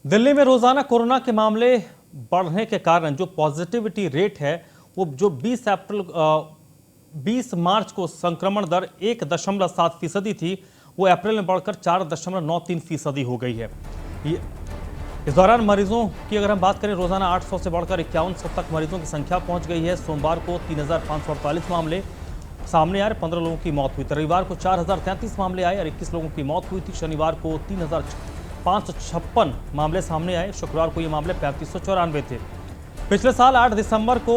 दिल्ली में रोजाना कोरोना के मामले बढ़ने के कारण जो पॉजिटिविटी रेट है वो जो 20 मार्च को संक्रमण दर 1.7% थी वो अप्रैल में बढ़कर 4.93% हो गई है। इस दौरान मरीजों की अगर हम बात करें रोजाना 800 से बढ़कर 5100 तक मरीजों की संख्या पहुंच गई है। सोमवार को 3548 मामले सामने आए, 15 लोगों की मौत हुई। रविवार को 4033 मामले आए और 21 लोगों की मौत हुई थी। शनिवार को 3556 मामले सामने आए। शुक्रवार को ये मामले 3594 थे। पिछले साल 8 दिसंबर को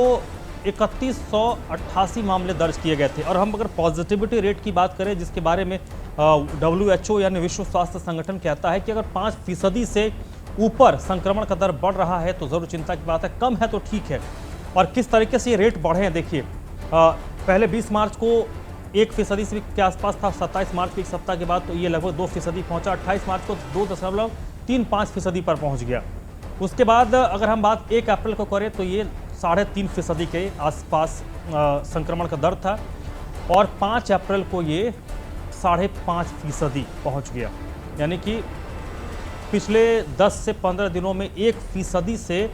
3188 मामले दर्ज किए गए थे। और हम अगर पॉजिटिविटी रेट की बात करें, जिसके बारे में WHO यानी विश्व स्वास्थ्य संगठन कहता है कि अगर 5% से ऊपर संक्रमण का दर बढ़ रहा है तो जरूर चिंता की बात है। कम है तो ठीक है। और किस तरीके से ये रेट बढ़े हैं देखिए, पहले 20 मार्च को 1% के आसपास था। 27 मार्च के एक सप्ताह के बाद तो ये लगभग 2% पहुंचा। 28 मार्च को 2.35% पर पहुंच गया। उसके बाद अगर हम बात 1 अप्रैल को करें तो ये 3.5% के आसपास संक्रमण का दर था और 5 अप्रैल को ये 5.5% पहुंच गया। यानी कि पिछले 10 से 15 दिनों में 1% से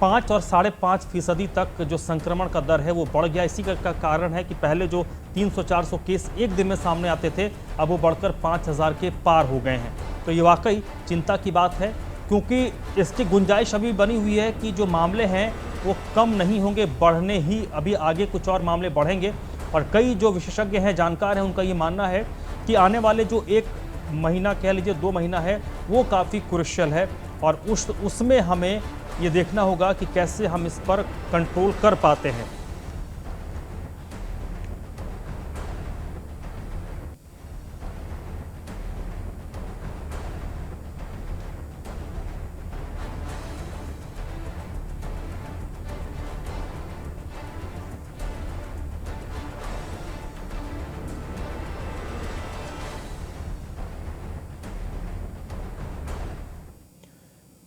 5 और 5.5% तक जो संक्रमण का दर है वो बढ़ गया। इसी का कारण है कि पहले जो 300-400 केस एक दिन में सामने आते थे, अब वो बढ़कर 5000 के पार हो गए हैं। तो ये वाकई चिंता की बात है, क्योंकि इसकी गुंजाइश अभी बनी हुई है कि जो मामले हैं वो कम नहीं होंगे, बढ़ने ही अभी आगे कुछ और मामले बढ़ेंगे। और कई जो विशेषज्ञ हैं, जानकार हैं, उनका ये मानना है कि आने वाले जो 1 महीना कह लीजिए 2 महीना है वो काफ़ी क्रूशियल है और उसमें हमें ये देखना होगा कि कैसे हम इस पर कंट्रोल कर पाते हैं।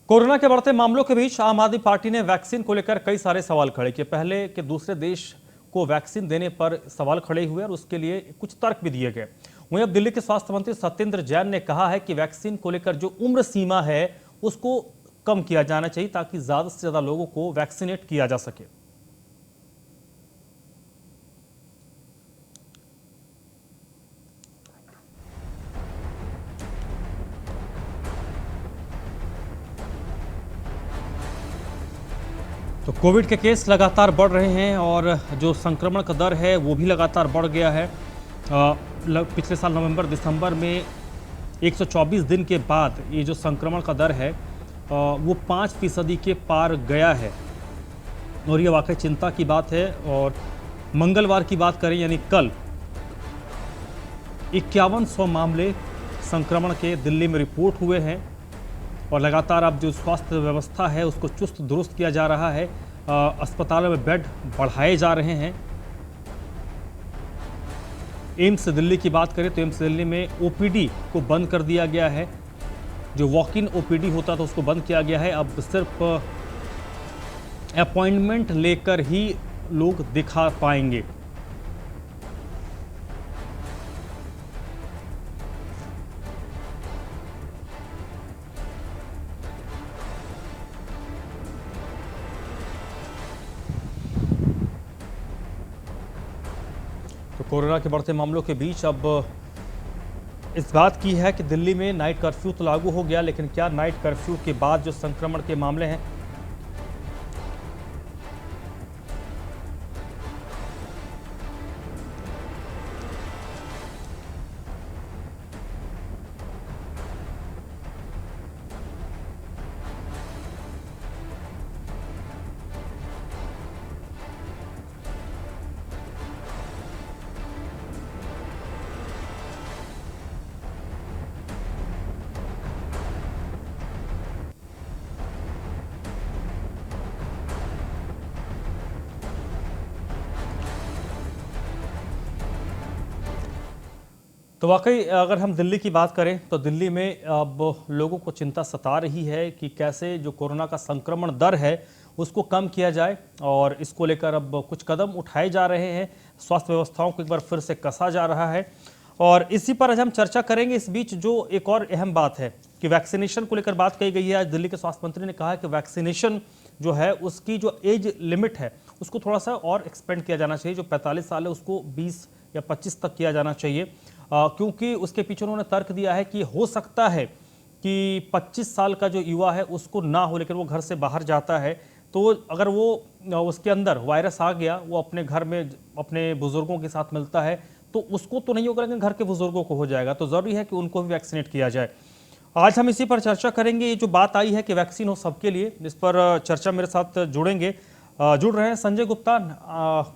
कोरोना के बढ़ते मामलों के बीच आम आदमी पार्टी ने वैक्सीन को लेकर कई सारे सवाल खड़े किए। पहले के दूसरे देश को वैक्सीन देने पर सवाल खड़े हुए और उसके लिए कुछ तर्क भी दिए गए। वहीं अब दिल्ली के स्वास्थ्य मंत्री सत्येंद्र जैन ने कहा है कि वैक्सीन को लेकर जो उम्र सीमा है उसको कम किया जाना चाहिए ताकि ज्यादा से ज्यादा लोगों को वैक्सीनेट किया जा सके। तो कोविड के केस लगातार बढ़ रहे हैं और जो संक्रमण का दर है वो भी लगातार बढ़ गया है। पिछले साल नवंबर दिसंबर में 124 दिन के बाद ये जो संक्रमण का दर है वो 5% के पार गया है और ये वाकई चिंता की बात है। और मंगलवार की बात करें यानी कल 5100 मामले संक्रमण के दिल्ली में रिपोर्ट हुए हैं और लगातार अब जो स्वास्थ्य व्यवस्था है उसको चुस्त दुरुस्त किया जा रहा है। अस्पतालों में बेड बढ़ाए जा रहे हैं। एम्स दिल्ली की बात करें तो एम्स दिल्ली में ओपीडी को बंद कर दिया गया है। जो वॉक इन ओपीडी होता था उसको बंद किया गया है। अब सिर्फ अपॉइंटमेंट लेकर ही लोग दिखा पाएंगे। तो कोरोना के बढ़ते मामलों के बीच अब इस बात की है कि दिल्ली में नाइट कर्फ्यू तो लागू हो गया, लेकिन क्या नाइट कर्फ्यू के बाद जो संक्रमण के मामले हैं तो वाकई अगर हम दिल्ली की बात करें तो दिल्ली में अब लोगों को चिंता सता रही है कि कैसे जो कोरोना का संक्रमण दर है उसको कम किया जाए और इसको लेकर अब कुछ कदम उठाए जा रहे हैं। स्वास्थ्य व्यवस्थाओं को एक बार फिर से कसा जा रहा है और इसी पर आज हम चर्चा करेंगे। इस बीच जो एक और अहम बात है कि वैक्सीनेशन को लेकर बात कही गई है। आज दिल्ली के स्वास्थ्य मंत्री ने कहा है कि वैक्सीनेशन जो है उसकी जो एज लिमिट है उसको थोड़ा सा और एक्सपेंड किया जाना चाहिए। जो 45 साल है उसको 20 या 25 तक किया जाना चाहिए, क्योंकि उसके पीछे उन्होंने तर्क दिया है कि हो सकता है कि 25 साल का जो युवा है उसको ना हो, लेकिन वो घर से बाहर जाता है तो अगर वो उसके अंदर वायरस आ गया, वो अपने घर में अपने बुजुर्गों के साथ मिलता है तो उसको तो नहीं होगा, लेकिन घर के बुजुर्गों को हो जाएगा। तो ज़रूरी है कि उनको भी वैक्सीनेट किया जाए। आज हम इसी पर चर्चा करेंगे। ये जो बात आई है कि वैक्सीन हो सबके लिए, इस पर चर्चा मेरे साथ जुड़ रहे हैं संजय गुप्ता,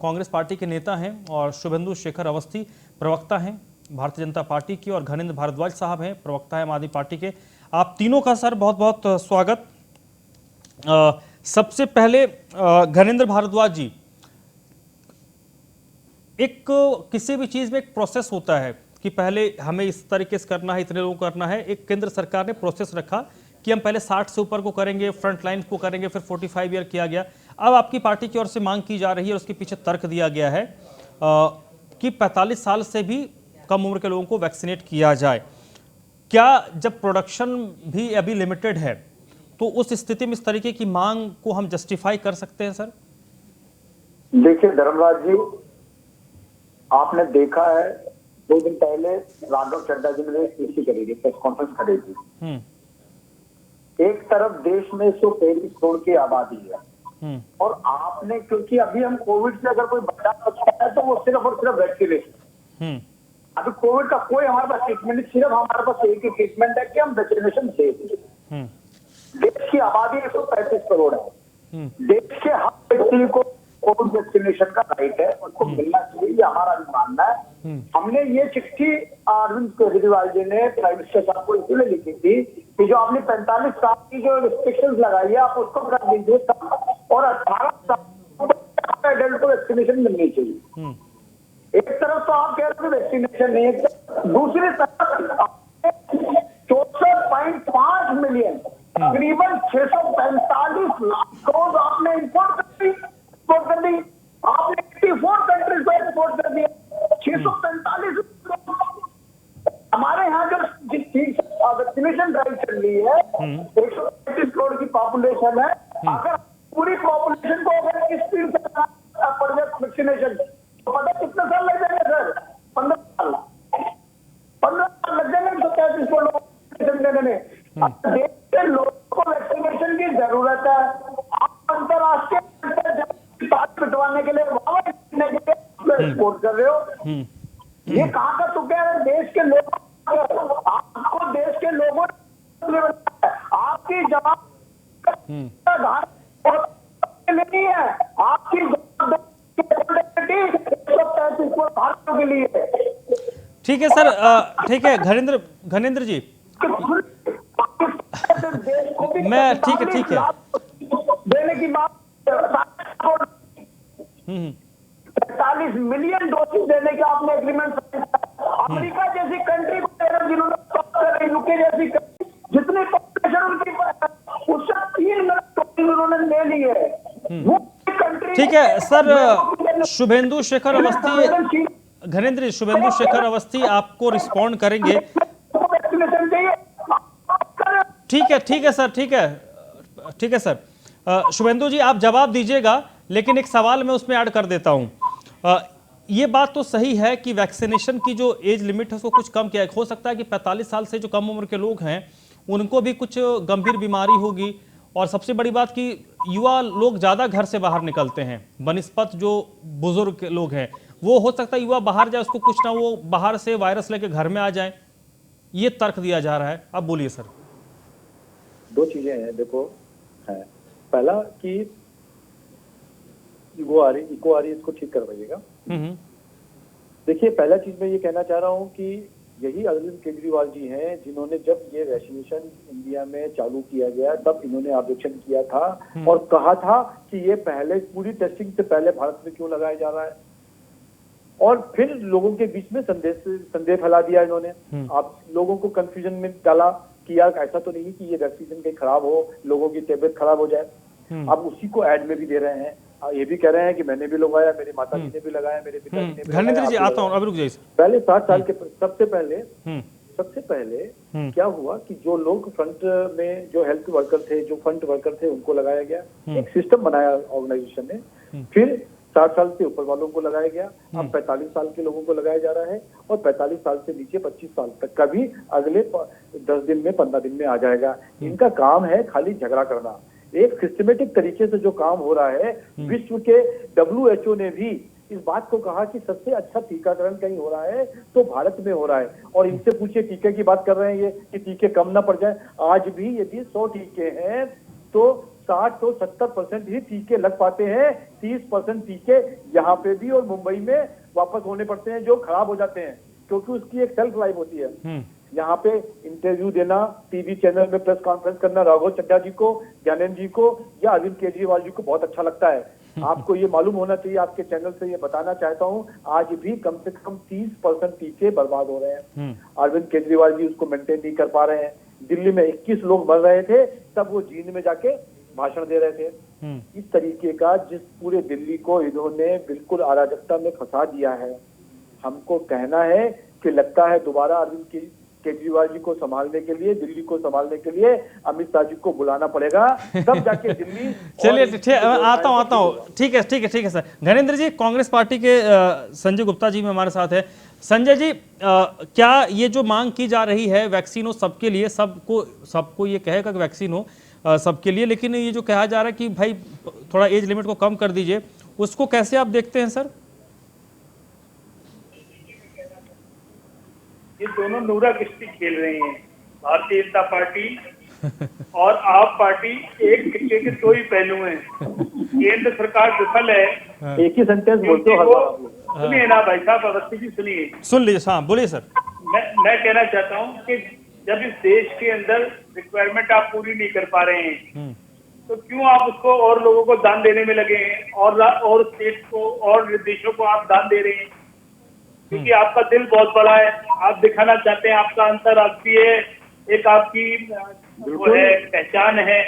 कांग्रेस पार्टी के नेता हैं, और शुभेंदु शेखर अवस्थी प्रवक्ता हैं भारतीय जनता पार्टी की, और घनेंद्र भारद्वाज साहब हैं, प्रवक्ता है आम आदमी पार्टी के। आप तीनों का सर बहुत बहुत स्वागत। सबसे पहले घनेंद्र भारद्वाज जी, एक किसी भी चीज में एक प्रोसेस होता है कि पहले हमें इस तरीके से करना है, इतने लोगों को करना है। एक केंद्र सरकार ने प्रोसेस रखा कि हम पहले 60 से ऊपर को करेंगे, फ्रंट लाइन को करेंगे, फिर 45 ईयर किया गया। अब आपकी पार्टी की ओर से मांग की जा रही है और उसके पीछे तर्क दिया गया है कि 45 साल से भी कम उम्र के लोगों को वैक्सीनेट किया जाए। क्या जब प्रोडक्शन भी अभी लिमिटेड है तो उस स्थिति में इस तरीके की मांग को हम जस्टिफाई कर सकते हैं सर? देखिए धर्मराज जी, आपने देखा है 2 दिन पहले राघव चड्ढा जी ने इसकी करी थी, प्रेस कॉन्फ्रेंस करी थी। एक तरफ देश में 135 करोड़ की आबादी है और आपने, क्योंकि अभी हम कोविड से अगर कोई बचा सकता है तो वो सिर्फ और सिर्फ वैक्सीनेशन। अभी कोविड का कोई हमारे पास ट्रीटमेंट नहीं, सिर्फ हमारे पास एक ही ट्रीटमेंट है कि हम वैक्सीनेशन दे दें। देश की आबादी 135 करोड़ है। देश के हर व्यक्ति को कोविड वैक्सीनेशन का राइट है, उसको मिलना चाहिए, ये हमारा भी मानना है। हमने ये चिट्ठी अरविंद केजरीवाल जी ने प्राइम मिनिस्टर साहब को इसलिए लिखी थी कि जो आपने 45 साल की जो रिस्ट्रिक्शंस लगाई है आप उसको कर दीजिए और 18 साल एडल्ट को वैक्सीनेशन मिलनी चाहिए। एक तरफ तो आप कह रहे हो वैक्सीनेशन नहीं है, दूसरी तरफ 64.5 मिलियन तकरीबन 645 लाख डोज आपने इंपोर्ट कर दी। आपने 84 कंट्रीज को एक्सपोर्ट कर दिया। 645 हमारे यहाँ जो जिस चीज वैक्सीनेशन ड्राइव चल रही है 135 करोड़ की पॉपुलेशन है। अगर पूरी पॉपुलेशन को अगर इस स्पीड से पड़ जाए वैक्सीनेशन तो पता कितने साल लग जाएंगे सर? 15 साल। 15 साल लग जाएंगे 135 करोड़ वैक्सीनेशन देने में। देश के लोगों को वैक्सीनेशन की जरूरत है। आप अंतरराष्ट्रीय पिटवाने के लिए एक्सपोर्ट कर रहे हो, ये कहां का तुक है? देश के लोग, आपको देश के लोगों ने आपकी जवाब नहीं है, आपकी भारतीयों के लिए। ठीक है सर, ठीक है घनेंद्र जी, मैं ठीक है देने की बात 45 मिलियन डोसेज देने का आपने एग्रीमेंट। अमेरिका जैसी कंट्री को जिन्होंने यूके जैसी जितनी पॉपुलेशन उनकी उससे 3 मिलियन डोसेज उन्होंने ले ली है। वो कंट्री। ठीक है सर, शुभेंदु शेखर अवस्थी, घनेंद्र शुभेंदु शेखर अवस्थी आपको रिस्पॉन्ड करेंगे। ठीक है सर, शुभेंदु जी आप जवाब दीजिएगा, लेकिन एक सवाल मैं उसमें ऐड कर देता हूं। ये बात तो सही है कि वैक्सीनेशन की जो एज लिमिट है उसको कुछ कम किया है। हो सकता है कि 45 साल से जो कम उम्र के लोग हैं उनको भी कुछ गंभीर बीमारी होगी, और सबसे बड़ी बात कि युवा लोग ज़्यादा घर से बाहर निकलते हैं बनिस्पत जो बुजुर्ग लोग हैं। वो हो सकता है युवा बाहर जाए, उसको कुछ ना वो बाहर से वायरस लेके घर में आ जाए, ये तर्क दिया जा रहा है। अब बोलिए सर। 2 चीजें हैं, देखो है पहला कि इको आ रही इसको ठीक करवाइएगा। देखिए पहला चीज मैं ये कहना चाह रहा हूँ कि यही अरविंद केजरीवाल जी हैं जिन्होंने जब ये वैक्सीनेशन इंडिया में चालू किया गया तब इन्होंने ऑब्जेक्शन किया था और कहा था कि ये पहले पूरी टेस्टिंग से पहले भारत में क्यों लगाया जा रहा है, और फिर लोगों के बीच में संदेह फैला दिया इन्होंने। आप लोगों को कंफ्यूजन में डाला कि यार ऐसा तो नहीं कि ये वैक्सीनेशन कहीं खराब हो, लोगों की तबीयत खराब हो जाए। अब उसी को ऐड में भी दे रहे हैं। ये भी कह रहे हैं कि मैंने भी लगाया, मेरी माता जी ने भी लगाया, मेरे पिताजी ने भी धर्मेंद्र लगाया, जी आप भी आता हूँ, लगाया। अभी रुक जाइए सर। पहले 60 साल के सबसे हम्म पहले क्या हुआ कि जो लोग फ्रंट में जो हेल्थ वर्कर थे, जो फ्रंट वर्कर थे, उनको लगाया गया। एक सिस्टम बनाया ऑर्गेनाइजेशन ने। फिर 60 साल से ऊपर वालों को लगाया गया। अब 45 साल के लोगों को लगाया जा रहा है और 45 साल से नीचे 25 साल तक का भी अगले 10 दिन में 15 दिन में आ जाएगा। इनका काम है खाली झगड़ा करना। एक सिस्टमेटिक तरीके से जो काम हो रहा है, विश्व के WHO ने भी इस बात को कहा कि सबसे अच्छा टीकाकरण कहीं हो रहा है तो भारत में हो रहा है। और इनसे पूछिए, टीके की बात कर रहे हैं ये कि टीके कम ना पड़ जाए। आज भी यदि 100 टीके हैं तो 60 तो 70% ही टीके लग पाते हैं। 30% टीके यहाँ पे भी और मुंबई में वापस होने पड़ते हैं, जो खराब हो जाते हैं, क्योंकि उसकी एक सेल्फ लाइफ होती है। यहाँ पे इंटरव्यू देना, टीवी चैनल में प्रेस कॉन्फ्रेंस करना राघव चड्ढा जी को, ज्ञानेंद्र जी को या अरविंद केजरीवाल जी को बहुत अच्छा लगता है। आपको ये मालूम होना चाहिए, आपके चैनल से ये बताना चाहता हूँ, आज भी कम से कम 30% टीके बर्बाद हो रहे हैं। अरविंद केजरीवाल जी उसको मेंटेन नहीं कर पा रहे हैं। दिल्ली में 21 लोग मर रहे थे, तब वो जींद में जाके भाषण दे रहे थे। इस तरीके का जिस पूरे दिल्ली को इन्होंने बिल्कुल अराजकता में फंसा दिया है, हमको कहना है कि लगता है दोबारा अरविंद केजरीवाल जी को संभालने के लिए, दिल्ली को संभालने के लिए अमित शाह जी को बुलाना पड़ेगा, तब जाके दिल्ली। चलिए आता हूँ। ठीक है सर। धर्मेंद्र जी, कांग्रेस पार्टी के संजय गुप्ता जी में हमारे साथ है। संजय जी, क्या ये जो मांग की जा रही है वैक्सीन हो सबके लिए, सबको ये कहेगा कि वैक्सीन हो सबके लिए, लेकिन ये जो कहा जा रहा है कि भाई थोड़ा एज लिमिट को कम कर दीजिए, उसको कैसे आप देखते हैं सर? ये दोनों नूरा किश्ती खेल रहे हैं, भारतीय जनता पार्टी और आप पार्टी। एक सिक्के के दो ही पहलू हैं। केंद्र सरकार विफल है। एक ही सेंटेंस बोलते हो। सुनिए ना भाई साहब, अवस्थी जी सुनिए। सुन लीजिए। हाँ बोलिए सर। मैं कहना चाहता हूँ कि जब इस देश के अंदर रिक्वायरमेंट आप पूरी नहीं कर पा रहे हैं, तो क्यों आप उसको और लोगों को दान देने में लगे हैं, और स्टेट को और देशों को आप दान दे रहे हैं? क्योंकि आपका दिल बहुत बड़ा है, आप दिखाना चाहते हैं आपका अंतरराष्ट्रीय एक आपकी वो है पहचान है,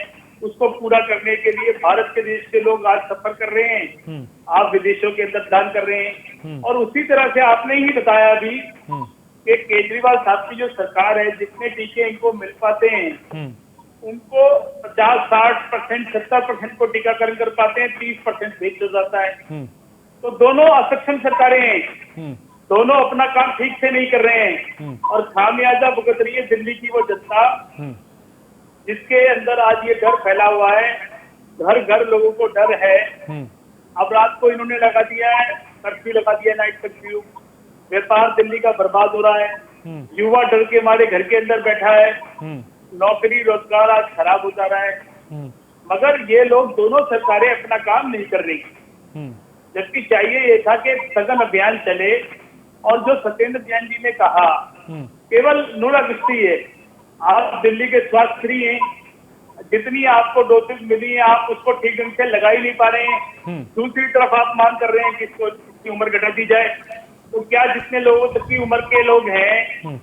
उसको पूरा करने के लिए भारत के देश के लोग आज सफर कर रहे हैं, आप विदेशों के अंदर दान कर रहे हैं। और उसी तरह से आपने ही बताया अभी कि केजरीवाल साहब की जो सरकार है, जितने टीके इनको मिल पाते हैं उनको 50, 60%, 70% को टीकाकरण कर पाते हैं, 30% वेस्ट हो जाता है। तो दोनों असक्षम सरकारें हैं, दोनों अपना काम ठीक से नहीं कर रहे हैं और खामियाजा भुगत रही है दिल्ली की वो जनता, जिसके अंदर आज ये डर फैला हुआ है। घर घर लोगों को डर है। अब रात को इन्होंने लगा दिया है कर्फ्यू, लगा दिया नाइट कर्फ्यू। व्यापार दिल्ली का बर्बाद हो रहा है। युवा डर के मारे घर के अंदर बैठा है। नौकरी रोजगार आज खराब हो जा रहा है। मगर ये लोग दोनों सरकारें अपना काम नहीं कर रही, जबकि चाहिए ये था कि सघन अभियान चले। और जो सत्येंद्र जैन जी ने कहा, केवल नूरा किश्ती है। आप दिल्ली के स्वास्थ्य हैं, जितनी आपको डोसेज मिली है आप उसको ठीक ढंग से लगा ही नहीं पा रहे हैं। दूसरी तरफ आप मांग कर रहे हैं कि इसकी उम्र घटा दी जाए। तो क्या जितने लोगों तक की उम्र के लोग हैं,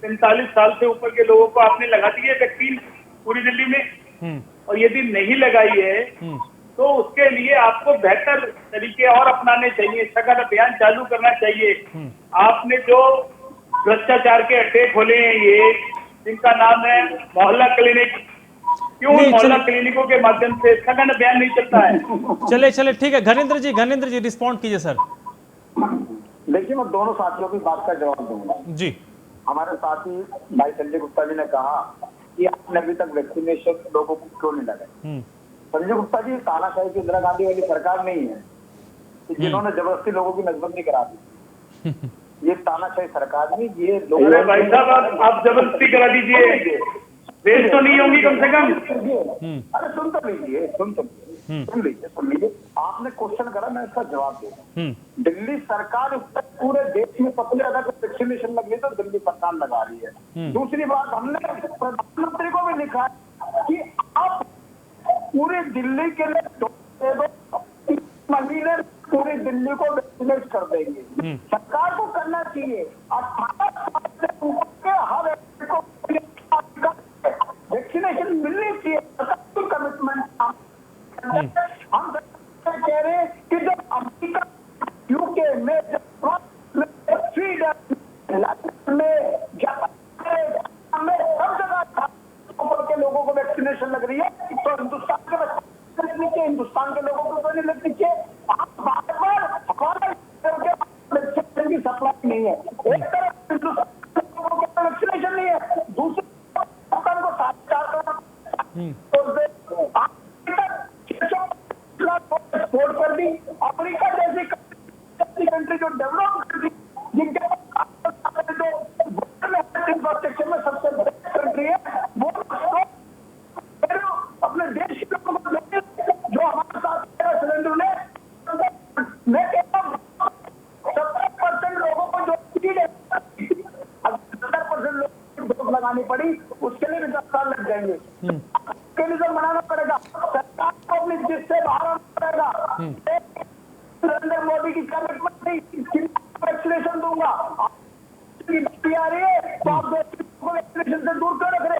45 साल से ऊपर के लोगों को आपने लगा दी है वैक्सीन पूरी दिल्ली में? और यदि नहीं लगाई है तो उसके लिए आपको बेहतर तरीके और अपनाने चाहिए, सघन अभियान चालू करना चाहिए। आपने जो भ्रष्टाचार के अड्डे खोले हैं ये, जिनका नाम है मोहल्ला क्लिनिक, क्यों मोहल्ला क्लिनिकों के माध्यम से सघन अभियान नहीं चलता है? चले ठीक है। घनेंद्र जी रिस्पॉन्ड कीजिए सर। देखिए, मैं दोनों साथियों की बात का जवाब दूंगा जी। हमारे साथी भाई संजय गुप्ता जी ने कहा कि आपने अभी तक वैक्सीनेशन लोगों को क्यों नहीं लगाई। संजय गुप्ता जी, तानाशाही की इंदिरा गांधी वाली सरकार नहीं है जिन्होंने जबरदस्ती लोगों की नसबंदी करा दी। ये तानाशाही सरकार नहीं, ये लोग। अरे भाई साहब, आप जबरदस्ती करा दीजिए, वेस्ट तो नहीं होंगी कम से कम। अरे सुन तो लीजिए, सुन लीजिए। आपने क्वेश्चन करा, मैं इसका जवाब दे रहा हूँ। दिल्ली सरकार पूरे देश में सबसे ज्यादा वैक्सीनेशन लगी तो दिल्ली सरकार लगा रही है। दूसरी बात, हमने प्रधानमंत्री को भी लिखा है कि आप पूरे दिल्ली के लिए महीने पूरी दिल्ली को वैक्सीनेट कर देंगे। सरकार को करना चाहिए। 18 साल से ऊपर के हर व्यक्ति को वैक्सीनेशन मिलनी चाहिए। कमिटमेंट हम कह रहे हैं कि जो लग रही है तो हिंदुस्तान के बच्चे लगनी चाहिए, हिंदुस्तान के लोगों को तो नहीं लगनी चाहिए। आप बार बार वैक्सीनेशन की सप्लाई नहीं है, एक तरफ हिंदुस्तान के लोगों को वैक्सीनेशन नहीं है, दूसरी तरफ हिंदुस्तान को 4.5 एक्सपोर्ट कर दी। अफ्रीका जैसी कंट्री जो डेवलप कंट्री जिनके इंफ्रास्ट्रक्चर में सबसे बड़ी कंट्री है, वो अपने देश के लोगों को जो हमारे साथ सिलेंडर ने, मैं कहता हूँ 70% लोगों को जो 70% लोगों को डोज लगानी पड़ी, उसके लिए भी 10 साल लग जाएंगे। मैकेनिज्म बनाना पड़ेगा, सरकार को अपनी जिद से बाहर आना पड़ेगा। नरेंद्र मोदी की कमिटमेंट नहीं, वैक्सीनेशन दूंगा आ रही है तो आप वैक्सीनेशन से दूर क्यों रख रहे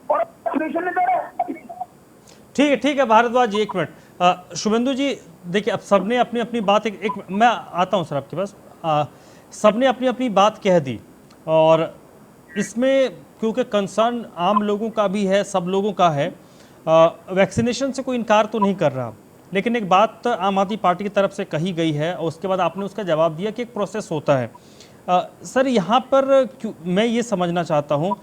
और वैक्सीनेशन नहीं दे रहे। ठीक है भारद्वाज जी, एक मिनट। शुभेंदु जी देखिए, अब सबने अपनी अपनी बात एक मैं आता हूं सर आपके पास। सबने अपनी अपनी बात कह दी और इसमें क्योंकि कंसर्न आम लोगों का भी है, सब लोगों का है, वैक्सीनेशन से कोई इनकार तो नहीं कर रहा, लेकिन एक बात आम आदमी पार्टी की तरफ से कही गई है और उसके बाद आपने उसका जवाब दिया कि एक प्रोसेस होता है। सर यहाँ पर मैं ये समझना चाहता हूँ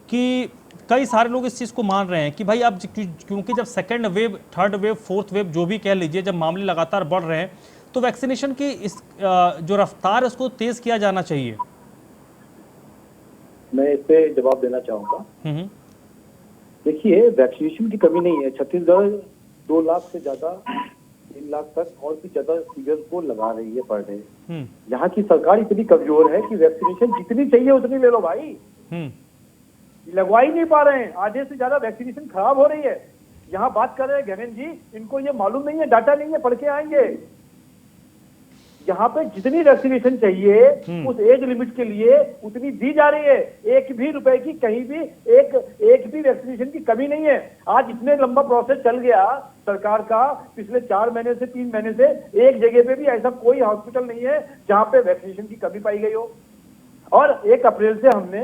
कि कई सारे लोग इस चीज़ को मान रहे हैं कि भाई अब क्योंकि जब second wave, third wave, fourth wave जो भी कह लीजिए, जब मामले लगातार बढ़ रहे हैं तो वैक्सीनेशन की इस जो रफ्तार है उसको तेज़ किया जाना चाहिए। मैं इस पे जवाब देना चाहूँगा। देखिए, वैक्सीनेशन की कमी नहीं है। छत्तीसगढ़ 2 लाख से ज्यादा, 3 लाख तक और भी ज्यादा फिगर्स को लगा रही है पर डे। यहाँ की सरकार इतनी कमजोर है कि वैक्सीनेशन जितनी चाहिए उतनी ले लो भाई, लगवा ही नहीं पा रहे हैं। आधे से ज्यादा वैक्सीनेशन खराब हो रही है। यहाँ बात कर रहे हैं घनेन जी, इनको ये मालूम नहीं है, डाटा नहीं है, पढ़ के आएंगे। यहाँ पे जितनी वैक्सीनेशन चाहिए उस एज लिमिट के लिए उतनी दी जा रही है। 1 भी रुपए की कहीं भी एक भी वैक्सीनेशन की कमी नहीं है। आज इतने लंबा प्रोसेस चल गया सरकार का, पिछले 4 महीने से 3 महीने से एक जगह पे भी ऐसा कोई हॉस्पिटल नहीं है जहां पे वैक्सीनेशन की कमी पाई गई हो। और 1 अप्रैल से हमने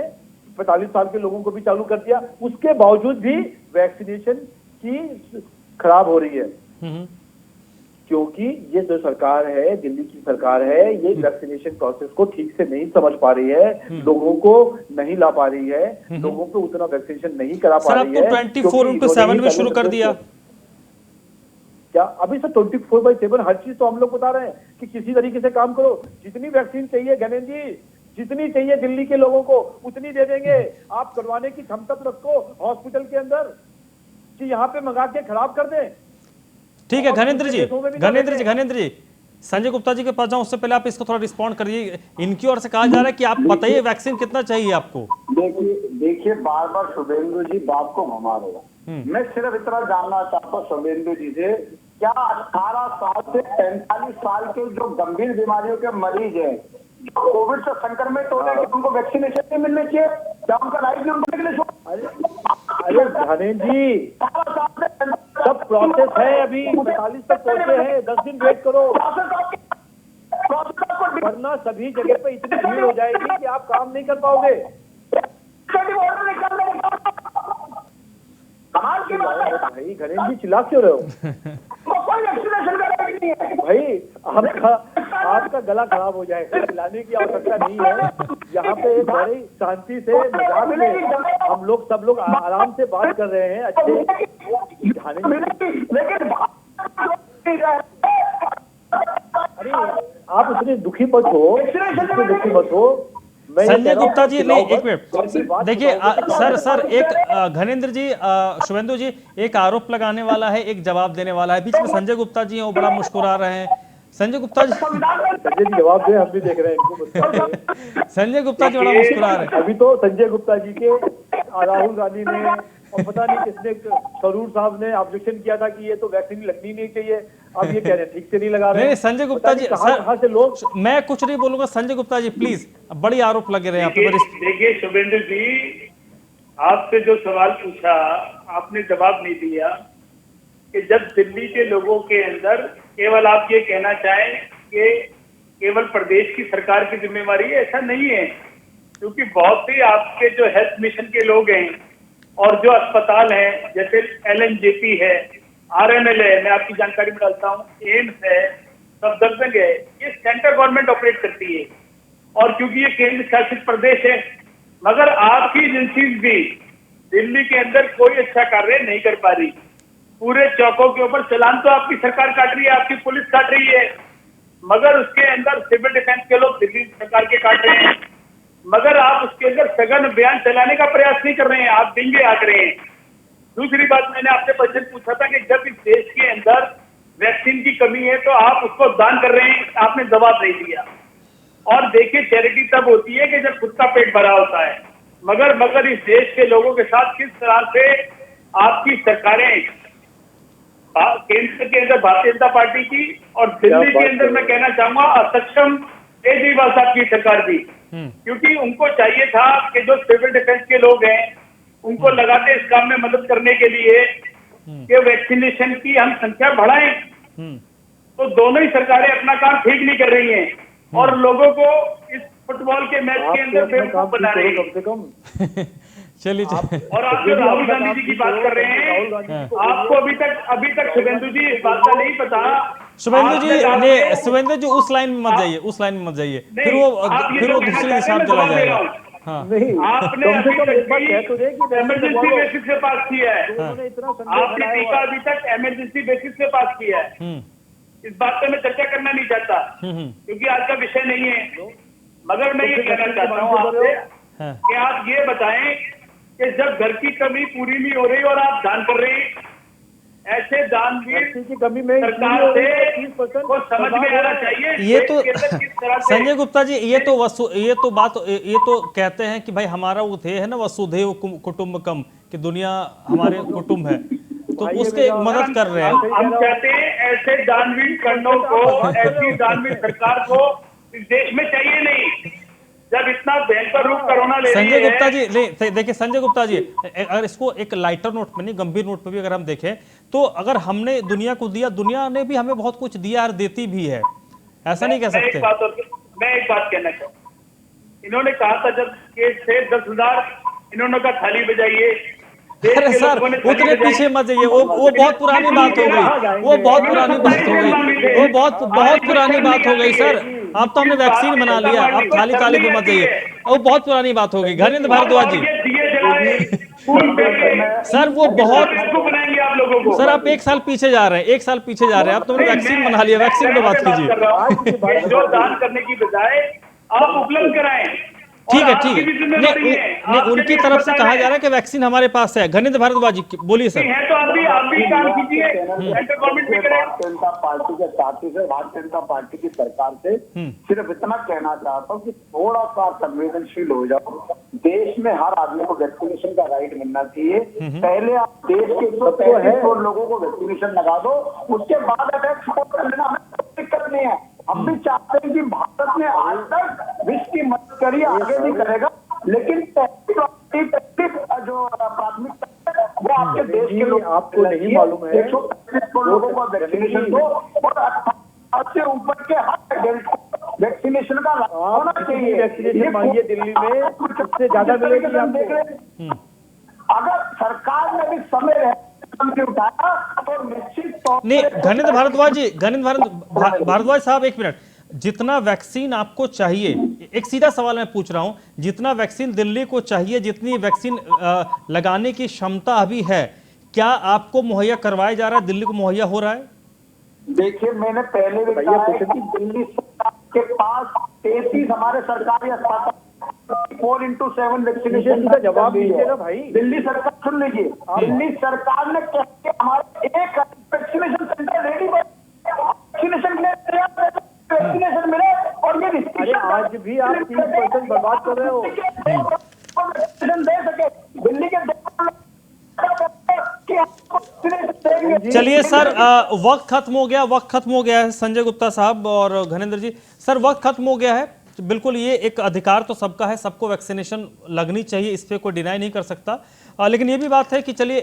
45 साल के लोगों को भी चालू कर दिया, उसके बावजूद भी वैक्सीनेशन की खराब हो रही है, क्योंकि ये जो सरकार है, दिल्ली की सरकार है, ये वैक्सीनेशन प्रोसेस को ठीक से नहीं समझ पा रही है, लोगों को नहीं ला पा रही है, लोगों को उतना वैक्सीनेशन नहीं करा पा रही है। सर, अब तो 24/7 में शुरू कर दिया क्या? अभी सर 24/7 हर चीज तो हम लोग बता रहे हैं कि किसी तरीके से काम करो। जितनी वैक्सीन चाहिए गणेश जी, जितनी चाहिए दिल्ली के लोगों को उतनी दे देंगे। आप करवाने की क्षमता रखो हॉस्पिटल के अंदर कि यहाँ पे मंगा के खराब कर दें। ठीक है घनेंद्र जी, संजय गुप्ता जी के पास जाऊं उससे पहले आप इसको थोड़ा रिस्पॉन्ड करिए। इनकी ओर से कहा जा रहा है कि आप बताइए वैक्सीन कितना चाहिए आपको। देखिए बार बार शुभेंदु जी बात को घुमा रहे हैं। मैं सिर्फ इतना जानना चाहता हूँ शुभेंदु जी से, क्या 18 साल से 45 साल के जो गंभीर बीमारियों के मरीज हैं, जो कोविड से संक्रमित हो रहे हैं, उनको वैक्सीनेशन नहीं मिलनी चाहिए? क्या उनका राइट नहीं उनको निकले? अरे धनेन जी, सब प्रोसेस है, अभी 45 तक पहुंचे हैं, 10 दिन वेट करो, वरना सभी जगह पे इतनी भीड़ हो जाएगी कि आप काम नहीं कर पाओगे। भाई घनेन जी चिल्ला क्यों रहे हो? भाई आपका गला खराब हो जाएगा, चिल्लाने की आवश्यकता नहीं है। यहाँ पे बड़ी शांति से मजाक में हम लोग सब लोग आराम से बात कर रहे हैं। अच्छे अरे आप उतने दुखी मत हो, दुखी मत हो। संजय गुप्ता जी नहीं, एक मिनट देखिए सर एक घनेंद्र जी, शुभेंदु जी, एक आरोप लगाने वाला है, एक जवाब देने वाला है। बीच में संजय गुप्ता जी हैं, वो बड़ा मुस्कुरा रहे हैं। संजय गुप्ता जी जवाब दे, हम भी देख रहे हैं इनको। संजय गुप्ता जी बड़ा मुस्कुरा रहे हैं। अभी तो संजय गुप्ता जी के राहुल गांधी ने और पता नहीं किसने, थरूर साहब ने ऑब्जेक्शन किया था कि ये तो वैक्सीन लगनी नहीं चाहिए। अब ये कह रहे हैं ठीक से नहीं लगा रहे। नहीं संजय गुप्ता जी, कहाँ से लोग, मैं कुछ नहीं बोलूंगा। संजय गुप्ता जी प्लीज, बड़ी आरोप लगे रहे हैं। देखिए शुभेंद्र जी, आपसे जो सवाल पूछा आपने जवाब नहीं दिया कि जब दिल्ली के लोगों के अंदर केवल आप ये कहना चाहें कि केवल प्रदेश की सरकार की जिम्मेवारी है, ऐसा नहीं है। क्योंकि बहुत ही आपके जो हेल्थ मिशन के लोग हैं और जो अस्पताल है जैसे LNJP है, RML है, मैं आपकी जानकारी में डालता हूँ, एम्स है, सफदरजंग है, ये सेंट्रल गवर्नमेंट ऑपरेट करती है। और क्योंकि ये केंद्र शासित प्रदेश है, मगर आपकी एजेंसीज भी दिल्ली के अंदर कोई अच्छा कार्य नहीं कर पा रही। पूरे चौकों के ऊपर चालान तो आपकी सरकार काट रही है, आपकी पुलिस काट रही है, मगर उसके अंदर सिविल डिफेंस के लोग दिल्ली सरकार के काट रहे हैं, मगर आप उसके अंदर सघन अभियान चलाने का प्रयास नहीं कर रहे हैं, आप डिंगे हाँक रहे हैं। दूसरी बात, मैंने आपसे क्वेश्चन पूछा था कि जब इस देश के अंदर वैक्सीन की कमी है तो आप उसको दान कर रहे हैं, आपने जवाब नहीं दिया। और देखिए, चैरिटी तब होती है कि जब खुद का पेट भरा होता है, मगर इस देश के लोगों के साथ किस तरह से आपकी सरकारें, केंद्र के अंदर भारतीय जनता पार्टी की और दिल्ली के अंदर मैं कहना चाहूंगा असक्षम केजरीवाल साहब की सरकार थी। क्योंकि उनको चाहिए था कि जो सिविल डिफेंस के लोग हैं उनको लगाते इस काम में मदद करने के लिए कि वैक्सीनेशन की हम संख्या बढ़ाएं। तो दोनों ही सरकारें अपना काम ठीक नहीं कर रही हैं और लोगों को इस फुटबॉल के मैच के अंदर बेवकूफ बना रही है। कम से कम चलिए और आप जो राहुल गांधी जी की बात कर रहे हैं, आपको अभी तक शुभेंदु जी इस बात का नहीं पता। शुभेंदु जी, शुभेंदु जी उस लाइन में मत जाइए, उस लाइन में मत जाइए, फिर वो दूसरी दिशा में चला जाएगा। हाँ, नहीं, आपने कम से कम एक बार कह तो दे कि इमरजेंसी बेसिस से पास किया है, उन्होंने इतना आपने टीका अभी तक इमरजेंसी बेसिस से पास किया है। इस बात पे मैं चर्चा करना नहीं चाहता क्योंकि आज का विषय नहीं है, मगर मैं ये कहना चाहता हूँ आपसे कि आप ये बताएं कि जब घर की कमी पूरी नहीं हो रही और आप दान कर रहे हैं, ऐसे दानवीर की कमी में सरकार से को समझ में आना चाहिए। ये तो संजय गुप्ता जी, ये तो कहते हैं कि भाई हमारा वो ध्येय है ना, वसुधैव कुटुंबकम, कि दुनिया हमारे कुटुंब है, तो उसके मदद कर रहे हैं। हम चाहते हैं ऐसे दानवीर कर्णों को, ऐसी दानवीर सरकार को इस देश में चाहिए नहीं। जब इतना भयंकर रूप कोरोना ले संजय गुप्ता जी, देखिए संजय गुप्ता जी, अगर इसको एक लाइटर नोट पे नहीं, गंभीर नोट पे भी अगर हम देखें तो अगर हमने दुनिया को दिया, दुनिया ने भी हमें बहुत कुछ दिया और देती भी है, ऐसा नहीं कह सकते। मैं एक बात कहना चाहूँ, इन्होंने कहा था जब केस थे 10,000, इन्होंने कहा थाली बजाइए। अरे सर, उतने पीछे मत जाइए, वो बहुत पुरानी बात हो गई, वो बहुत पुरानी बात हो गई, वो बहुत पुरानी बात हो गई सर। अब तो हमने वैक्सीन बना लिया, अब थाली ताली पे मत जाइए, वो बहुत पुरानी बात हो गई। घरेंद्र भारद्वाज जी, सर वो बहुत, सर आप एक साल पीछे जा रहे हैं, एक साल पीछे जा रहे हैं। अब तो हमने वैक्सीन बना लिया, वैक्सीन पे बात कीजिए। जो दान करने की बजाय आप उपलब्ध कराएं। ठीक है, ठीक है, नहीं उनकी तरफ से कहा जा रहा है कि वैक्सीन हमारे पास है। घरेंद्र भारद्वाज जी बोलिए सर। है तो आप भी काम कीजिए, सेंट्रल गवर्नमेंट भी करे। भारतीय जनता पार्टी के साथी से, भारतीय जनता पार्टी की सरकार से सिर्फ इतना कहना चाहता हूँ कि थोड़ा सा संवेदनशील हो जाओ। देश में हर आदमी को वैक्सीनेशन का राइट मिलना चाहिए। पहले आप देश के 135 करोड़ लोगों को वैक्सीनेशन लगा दो, उसके बाद अटैक सपोर्ट कर लेना, हमें कोई दिक्कत नहीं है। हम भी चाहते हैं कि भारत ने आज तक विश्व की मदद करी, आगे भी करेगा, लेकिन जो प्राथमिकता है वो आपके देश के लोग, आपको नहीं मालूम है, 135 करोड़ लोगों को वैक्सीनेशन दो और 18 से ऊपर के हर एडल्ट को वैक्सीनेशन का होना चाहिए। वैक्सीनेशन मांगिए दिल्ली में, उससे ज्यादा मिलेगी आपको। अगर सरकार ने भी समय उठाया तो निश्चित तौर नहीं, घरेंद्र भारद्वाज साहब एक मिनट, जितना वैक्सीन आपको चाहिए, एक सीधा सवाल मैं पूछ रहा हूं, जितना वैक्सीन दिल्ली को चाहिए, जितनी वैक्सीन लगाने की क्षमता अभी है, क्या आपको मुहैया करवाया जा रहा है, दिल्ली को मुहैया हो रहा है? देखिए, मैंने पहले भी कहा है कि दिल्ली सरकार के पास 33 हमारे सरकारी अस्पताल 4x7 वैक्सीनेशन का जवाब दीजिए ना भाई। दिल्ली सरकार सुन लीजिए, दिल्ली सरकार ने कहा कि हमारे एक वैक्सीनेशन सेंटर रेडी है, वैक्सीनेशन वैक्सीनेशन मिले और ये आज भी आप 30% बर्बाद कर रहे हो। वैक्सीनेशन दे सके दिल्ली के। चलिए सर, वक्त खत्म हो गया है संजय गुप्ता साहब और घरेंद्र जी। सर वक्त खत्म हो गया है, बिल्कुल ये एक अधिकार तो सबका है, सबको वैक्सीनेशन लगनी चाहिए, इस पे कोई डिनाई नहीं कर सकता। लेकिन ये भी बात है कि चलिए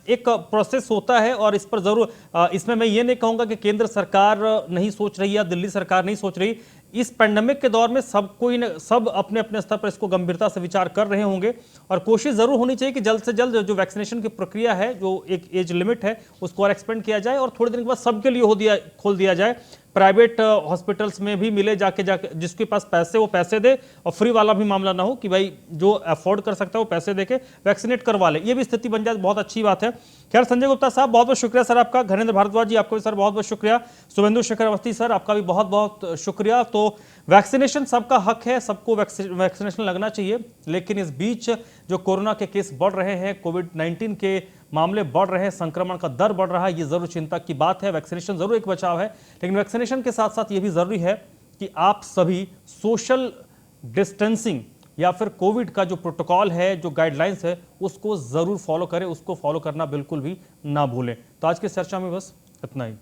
एक प्रोसेस होता है और इस पर जरूर, इसमें मैं ये नहीं कहूँगा कि केंद्र सरकार नहीं सोच रही या दिल्ली सरकार नहीं सोच रही, इस पेंडेमिक के दौर में सब अपने अपने स्तर पर इसको गंभीरता से विचार कर रहे होंगे और कोशिश जरूर होनी चाहिए कि जल्द से जल्द जो वैक्सीनेशन की प्रक्रिया है, जो एक एज लिमिट है, उसको और एक्सपेंड किया जाए और थोड़े दिन के बाद सबके लिए खोल दिया जाए। प्राइवेट हॉस्पिटल्स में भी मिले, जाके जिसके पास पैसे वो पैसे दे, और फ्री वाला भी मामला ना हो कि भाई जो अफोर्ड कर सकता है वो पैसे देके वैक्सीनेट करवा ले। ये भी स्थिति बन जाए, बहुत अच्छी बात है। खैर, संजय गुप्ता साहब बहुत बहुत शुक्रिया सर आपका। घरेंद्र भारद्वाज जी आपको भी सर बहुत बहुत शुक्रिया। शुभेंदु शेखर अवस्थी सर आपका भी बहुत बहुत शुक्रिया। तो वैक्सीनेशन सबका हक है, सबको वैक्सीनेशन लगना चाहिए, लेकिन इस बीच जो कोरोना के केस बढ़ रहे हैं, कोविड-19 के मामले बढ़ रहे हैं, संक्रमण का दर बढ़ रहा है, ये जरूर चिंता की बात है। वैक्सीनेशन जरूर एक बचाव है, लेकिन वैक्सीनेशन के साथ साथ ये भी जरूरी है कि आप सभी सोशल डिस्टेंसिंग या फिर कोविड का जो प्रोटोकॉल है, जो गाइडलाइंस है, उसको जरूर फॉलो करें, उसको फॉलो करना बिल्कुल भी ना भूलें। तो आज की चर्चा में बस इतना ही।